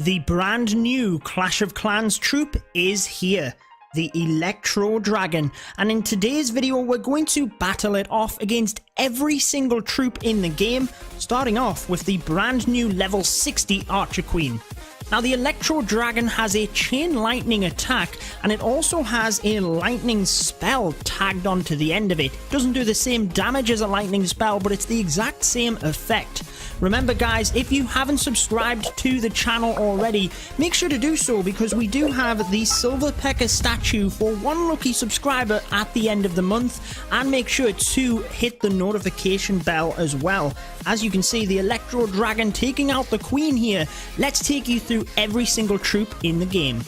The brand new Clash of Clans troop is here, the Electro Dragon, and in today's video we're going to battle it off against every single troop in the game, starting off with the brand new level 60 Archer Queen. Now the Electro Dragon has a chain lightning attack and it also has a lightning spell tagged onto the end of it. It doesn't do the same damage as a lightning spell, but it's the exact same effect. Remember guys, if you haven't subscribed to the channel already, make sure to do so because we do have the Silver Pecker statue for one lucky subscriber at the end of the month, and make sure to hit the notification bell as well. As you can see, the Electro Dragon taking out the Queen here. Let's take you through every single troop in the game.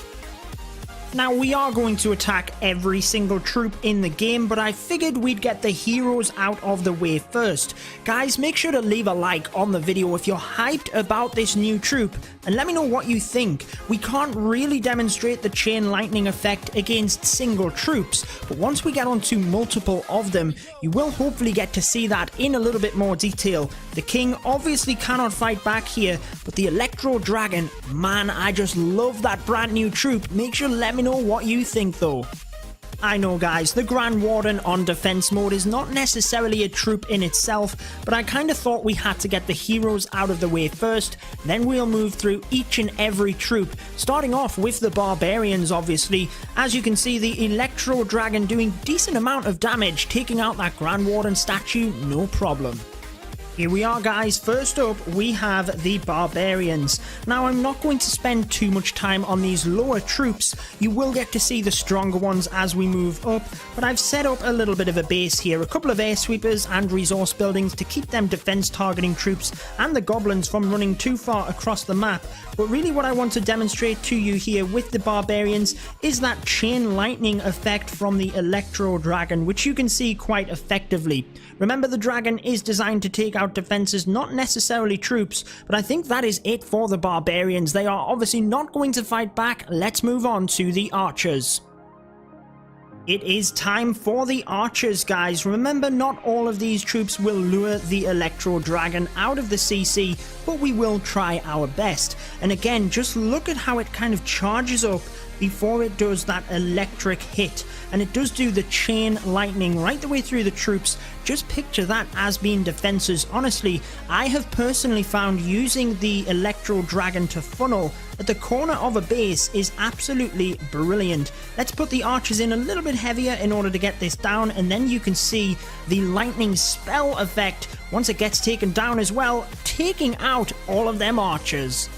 Now we are going to attack every single troop in the game, but I figured we'd get the heroes out of the way first. Guys, make sure to leave a like on the video if you're hyped about this new troop, and let me know what you think. We can't really demonstrate the chain lightning effect against single troops, but once we get onto multiple of them, you will hopefully get to see that in a little bit more detail. The King obviously cannot fight back here, but the Electro Dragon, man, I just love that brand new troop. Make sure to let me know what you think though. I know guys, the Grand Warden on defense mode is not necessarily a troop in itself, but I kind of thought we had to get the heroes out of the way first, then we'll move through each and every troop, starting off with the Barbarians obviously. As you can see, the Electro Dragon doing decent amount of damage, taking out that Grand Warden statue, no problem. Here we are guys, first up we have the Barbarians. Now I'm not going to spend too much time on these lower troops, you will get to see the stronger ones as we move up, but I've set up a little bit of a base here, a couple of air sweepers and resource buildings to keep them defense targeting troops and the goblins from running too far across the map. But really what I want to demonstrate to you here with the Barbarians is that chain lightning effect from the Electro Dragon, which you can see quite effectively. Remember, the dragon is designed to take out defenses, not necessarily troops, but I think that is it for the Barbarians. They are obviously not going to fight back. Let's move on to the Archers. It is time for the Archers, guys. Remember, not all of these troops will lure the Electro Dragon out of the CC, but we will try our best. And again, just look at how it kind of charges up before it does that electric hit, and it does do the chain lightning right the way through the troops. Just picture that as being defenses. Honestly, I have personally found using the Electro Dragon to funnel at the corner of a base is absolutely brilliant. Let's put the Archers in a little bit heavier in order to get this down, and then you can see the lightning spell effect once it gets taken down as well, taking out all of them Archers.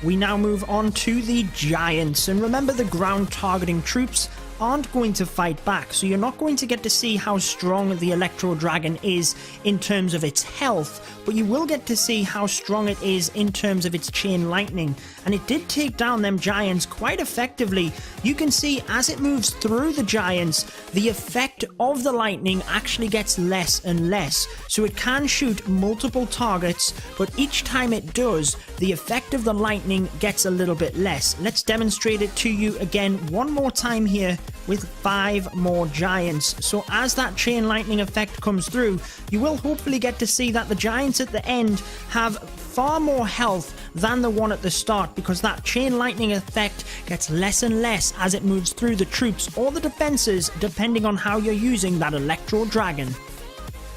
We now move on to the Giants, and remember, the ground targeting troops aren't going to fight back, so you're not going to get to see how strong the Electro Dragon is in terms of its health, but you will get to see how strong it is in terms of its chain lightning, and it did take down them Giants quite effectively. You can see as it moves through the Giants, the effect of the lightning actually gets less and less, so it can shoot multiple targets, but each time it does, the effect of the lightning gets a little bit less. Let's demonstrate it to you again one more time here with 5 more Giants. So as that chain lightning effect comes through, you will hopefully get to see that the Giants at the end have far more health than the one at the start, because that chain lightning effect gets less and less as it moves through the troops or the defenses, depending on how you're using that Electro Dragon.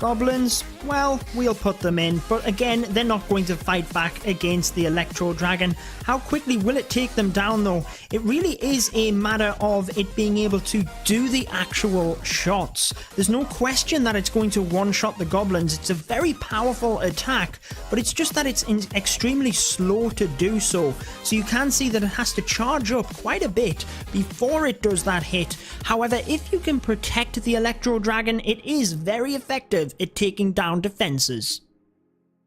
Goblins, well, we'll put them in, but again, they're not going to fight back against the Electro Dragon. How quickly will it take them down though? It really is a matter of it being able to do the actual shots. There's no question that it's going to one-shot the goblins. It's a very powerful attack, but it's just that it's extremely slow to do so. So you can see that it has to charge up quite a bit before it does that hit. However, if you can protect the Electro Dragon, it is very effective at taking down defenses.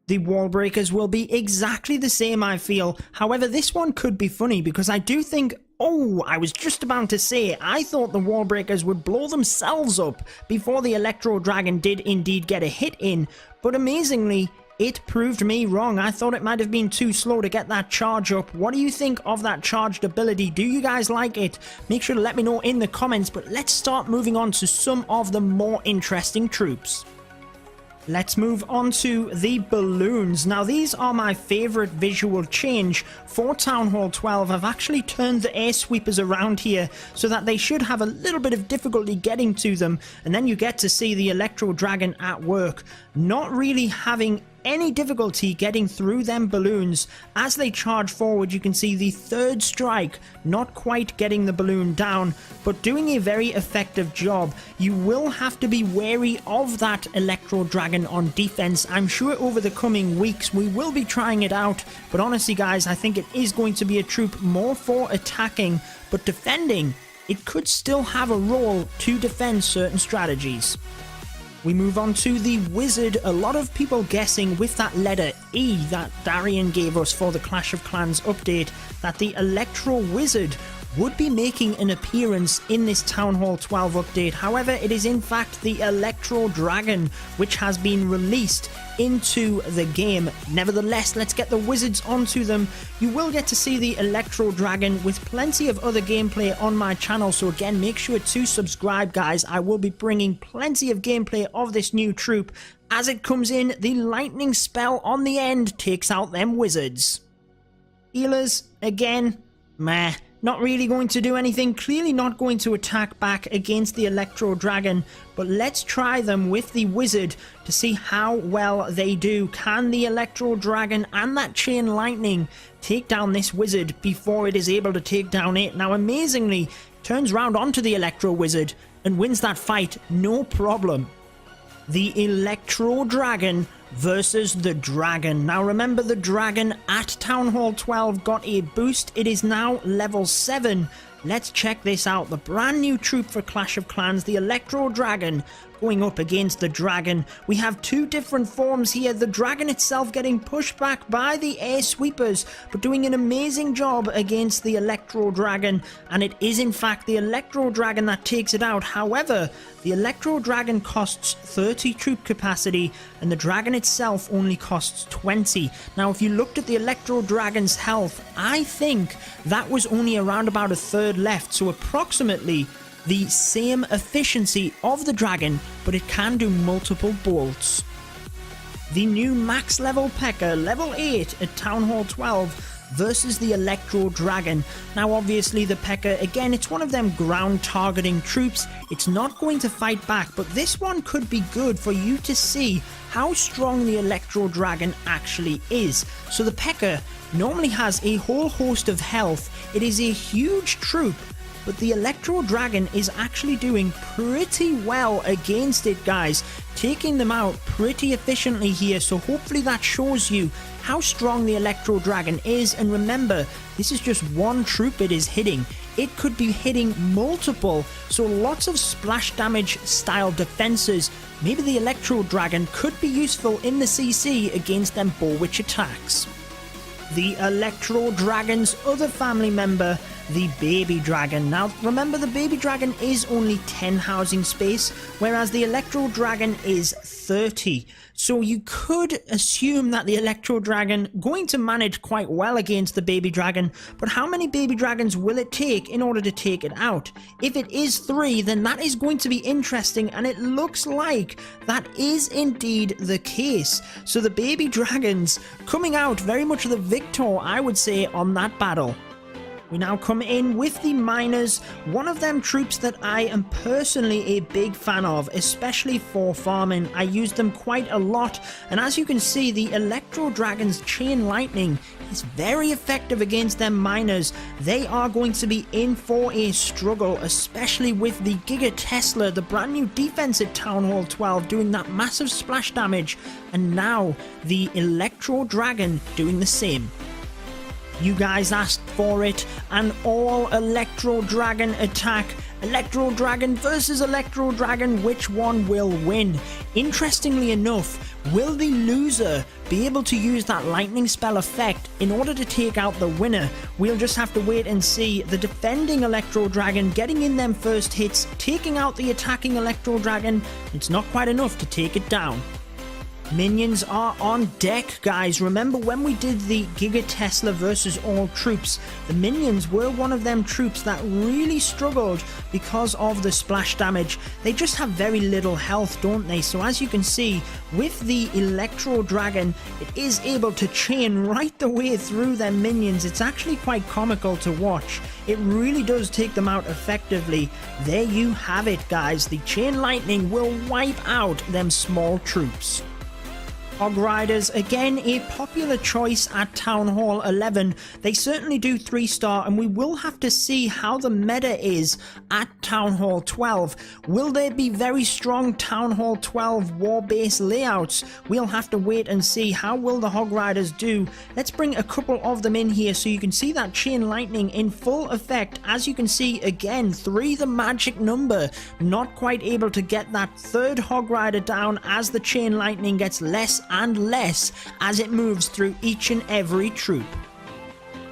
The wall breakers will be exactly the same, I feel. However, this one could be funny because I do think, I was just about to say, I thought the wall breakers would blow themselves up before the Electro Dragon did indeed get a hit in, but amazingly, it proved me wrong. I thought it might have been too slow to get that charge up. What do you think of that charged ability? Do you guys like it? Make sure to let me know in the comments, but let's start moving on to some of the more interesting troops. Let's move on to the balloons. Now these are my favorite visual change for Town Hall 12. I've actually turned the air sweepers around here so that they should have a little bit of difficulty getting to them, and then you get to see the Electro Dragon at work, not really having any difficulty getting through them balloons. As they charge forward, you can see the third strike not quite getting the balloon down, but doing a very effective job. You will have to be wary of that Electro Dragon on defense. I'm sure over the coming weeks we will be trying it out, but honestly guys, I think it is going to be a troop more for attacking, but defending, it could still have a role to defend certain strategies. We move on to the Wizard. A lot of people guessing with that letter E that Darian gave us for the Clash of Clans update that the Electro Wizard would be making an appearance in this Town Hall 12 update. However, it is in fact the Electro Dragon which has been released into the game. Nevertheless, let's get the wizards onto them. You will get to see the Electro Dragon with plenty of other gameplay on my channel, so again, make sure to subscribe guys. I will be bringing plenty of gameplay of this new troop. As it comes in, the lightning spell on the end takes out them wizards. Healers, again, meh. Not really going to do anything, clearly not going to attack back against the Electro Dragon, but let's try them with the Wizard to see how well they do. Can the Electro Dragon and that Chain Lightning take down this Wizard before it is able to take down it? Now amazingly, turns round onto the Electro Wizard and wins that fight, no problem. The Electro Dragon versus the Dragon. Now remember, the Dragon at Town Hall 12 got a boost. It is now level 7. Let's check this out. The brand new troop for Clash of Clans, the Electro Dragon, going up against the Dragon. We have two different forms here. The Dragon itself getting pushed back by the air sweepers, but doing an amazing job against the Electro Dragon. And it is in fact the Electro Dragon that takes it out. However, the Electro Dragon costs 30 troop capacity and the Dragon itself only costs 20. Now if you looked at the Electro Dragon's health, I think that was only around about a third left, so approximately the same efficiency of the Dragon, but it can do multiple bolts. The new max level P.E.K.K.A, level 8 at Town Hall 12 versus the Electro Dragon. Now obviously the P.E.K.K.A, again, it's one of them ground targeting troops. It's not going to fight back, but this one could be good for you to see how strong the Electro Dragon actually is. So the P.E.K.K.A normally has a whole host of health. It is a huge troop, but the Electro Dragon is actually doing pretty well against it, guys. Taking them out pretty efficiently here, so hopefully that shows you how strong the Electro Dragon is. And remember, this is just one troop it is hitting. It could be hitting multiple, so lots of splash damage style defenses. Maybe the Electro Dragon could be useful in the CC against them Bullwitch attacks. The Electro Dragon's other family member, the Baby Dragon. Now remember, the Baby Dragon is only 10 housing space, whereas the Electro Dragon is 30. So you could assume that the Electro Dragon going to manage quite well against the Baby Dragon, but how many Baby Dragons will it take in order to take it out? If it is 3, then that is going to be interesting, and it looks like that is indeed the case. So the Baby Dragons coming out very much the victor, I would say, on that battle. We now come in with the miners, one of them troops that I am personally a big fan of, especially for farming. I use them quite a lot, and as you can see, the Electro Dragon's Chain Lightning is very effective against them miners. They are going to be in for a struggle, especially with the Giga Tesla, the brand new defense at Town Hall 12, doing that massive splash damage, and now the Electro Dragon doing the same. You guys asked for it, an all Electro Dragon attack. Electro Dragon versus Electro Dragon, which one will win? Interestingly enough, will the loser be able to use that lightning spell effect in order to take out the winner? We'll just have to wait and see. The defending Electro Dragon getting in them first hits, taking out the attacking Electro Dragon. It's not quite enough to take it down. Minions are on deck, guys. Remember when we did the Giga Tesla versus all troops, the minions were one of them troops that really struggled because of the splash damage. They just have very little health, don't they? So as you can see, with the Electro Dragon, it is able to chain right the way through their minions. It's actually quite comical to watch. It really does take them out effectively. There you have it, guys. The chain lightning will wipe out them small troops. Hog Riders, again a popular choice at Town Hall 11. They certainly do 3-star, and we will have to see how the meta is at Town Hall 12. Will there be very strong Town Hall 12 war base layouts? We'll have to wait and see. How will the Hog Riders do? Let's bring a couple of them in here so you can see that chain lightning in full effect. As you can see, again, 3 the magic number. Not quite able to get that third Hog Rider down as the chain lightning gets less and less as it moves through each and every troop.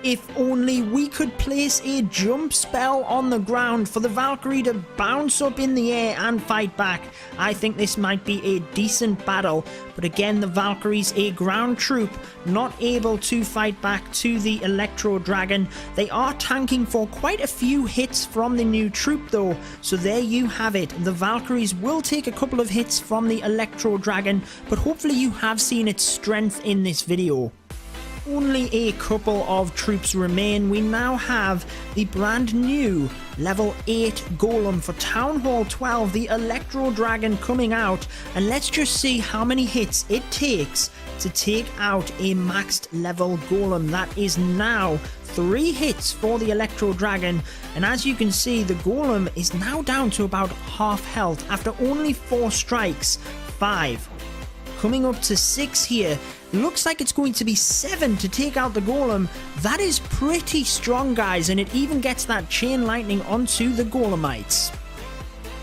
If only we could place a jump spell on the ground for the Valkyrie to bounce up in the air and fight back. I think this might be a decent battle, but again, the Valkyrie's a ground troop, not able to fight back to the Electro Dragon. They are tanking for quite a few hits from the new troop though, so there you have it. The Valkyries will take a couple of hits from the Electro Dragon, but hopefully you have seen its strength in this video. Only a couple of troops remain. We now have the brand new level 8 golem for Town Hall 12, the Electro Dragon coming out, and let's just see how many hits it takes to take out a maxed level golem. That is now 3 hits for the Electro Dragon, and as you can see, the golem is now down to about half health after only 4 strikes. 5 coming up to 6 here. Looks like it's going to be 7 to take out the golem. That is pretty strong, guys, and it even gets that chain lightning onto the golemites.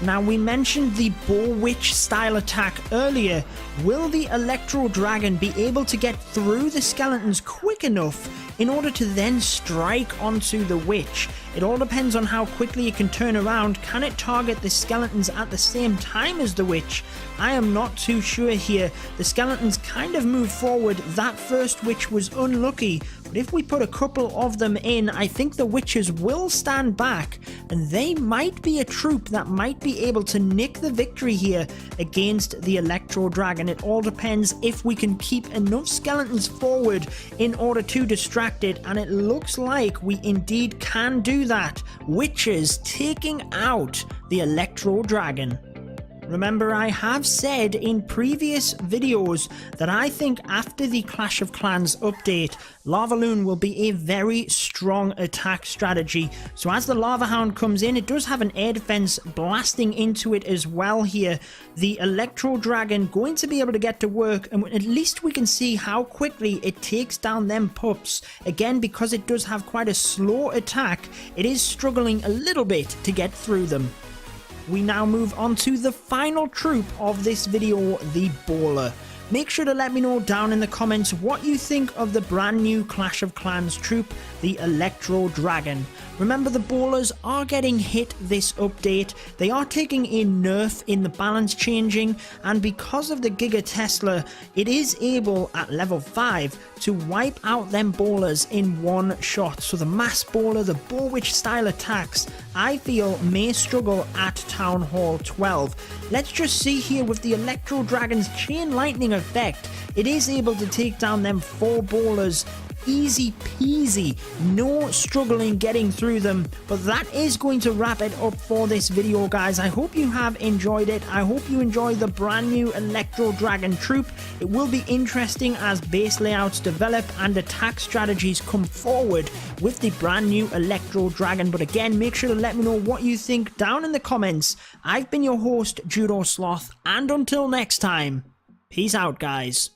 Now, we mentioned the Boar Witch style attack earlier. Will the Electro Dragon be able to get through the skeletons quick enough in order to then strike onto the witch? It all depends on how quickly it can turn around. Can it target the skeletons at the same time as the witch? I am not too sure here. The skeletons kind of move forward. That first witch was unlucky, but if we put a couple of them in, I think the witches will stand back, and they might be a troop that might be able to nick the victory here against the Electro Dragon. It all depends if we can keep enough skeletons forward in order to distract it, and it looks like we indeed can do that. Witches taking out the Electro Dragon. Remember, I have said in previous videos that I think after the Clash of Clans update, Lava Loon will be a very strong attack strategy. So as the Lava Hound comes in, it does have an air defense blasting into it as well here. The Electro Dragon going to be able to get to work, and at least we can see how quickly it takes down them pups. Again, because it does have quite a slow attack, it is struggling a little bit to get through them. We now move on to the final troop of this video, the Bowler. Make sure to let me know down in the comments what you think of the brand new Clash of Clans troop, the Electro Dragon. Remember, the Bowlers are getting hit this update. They are taking a nerf in the balance changing, and because of the Giga Tesla, it is able at level 5 to wipe out them Bowlers in one shot. So the Mass Bowler, the Boar Witch style attacks, I feel may struggle at Town Hall 12. Let's just see here with the Electro Dragon's chain lightning effect, it is able to take down them 4 Bowlers easy peasy, no struggling getting through them. But that is going to wrap it up for this video, guys. I hope you have enjoyed it. I hope you enjoy the brand new Electro Dragon troop. It will be interesting as base layouts develop and attack strategies come forward with the brand new Electro Dragon. But again, make sure to let me know what you think down in the comments. I've been your host, Judo Sloth, and until next time, peace out, guys.